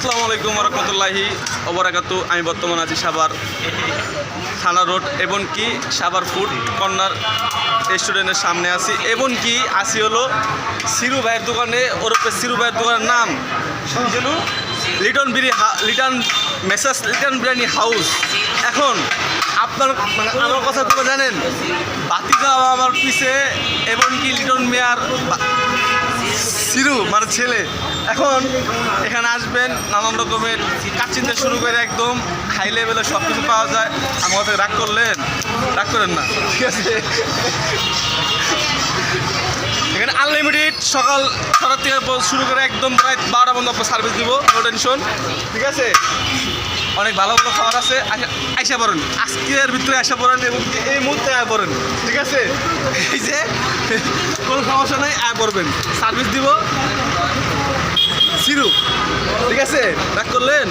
আসসালামু আলাইকুম রহমতুল্লাহি ওবারাকাতু। আমি বর্তমানে আছি সাভার থানা রোড এবং কি সাভার ফুড কর্নার রেস্টুরেন্টের সামনে আছি এবং কি আসি হলো সিরু ভাইয়ের দোকানে। ওরপে সিরু ভাইয়ের দোকানের নাম লিটন বিরিয়ানি হাউস। এখন আপনার মানে আমার কথা তো জানেন, বাতিজা আমার পিছে এবং কি লিটন মিয়ার সিরু মানে ছেলে। এখন এখানে আসবেন, নানান রকমের কাচ্চিনতে শুরু করে একদম হাই লেভেলের সব কিছু পাওয়া যায়। আমার কথা রাগ করেন না, ঠিক আছে? এখানে আনলিমিটেড সকাল 6টা থেকে শুরু করে একদম প্রায় 12টা পর্যন্ত আপনার সার্ভিস দিব, নো টেনশন, ঠিক আছে? অনেক ভালো ভালো খাবার আছে, আইসা পড়েন, আজকের ভিতরে আইসা পড়েন এবং এই মুহূর্তে আয় পড়েন, ঠিক আছে? এই যে কোনো সমস্যা নেই, আয় পড়বেন, সার্ভিস দিব সিরু, ঠিক আছে? রাগ করলেন?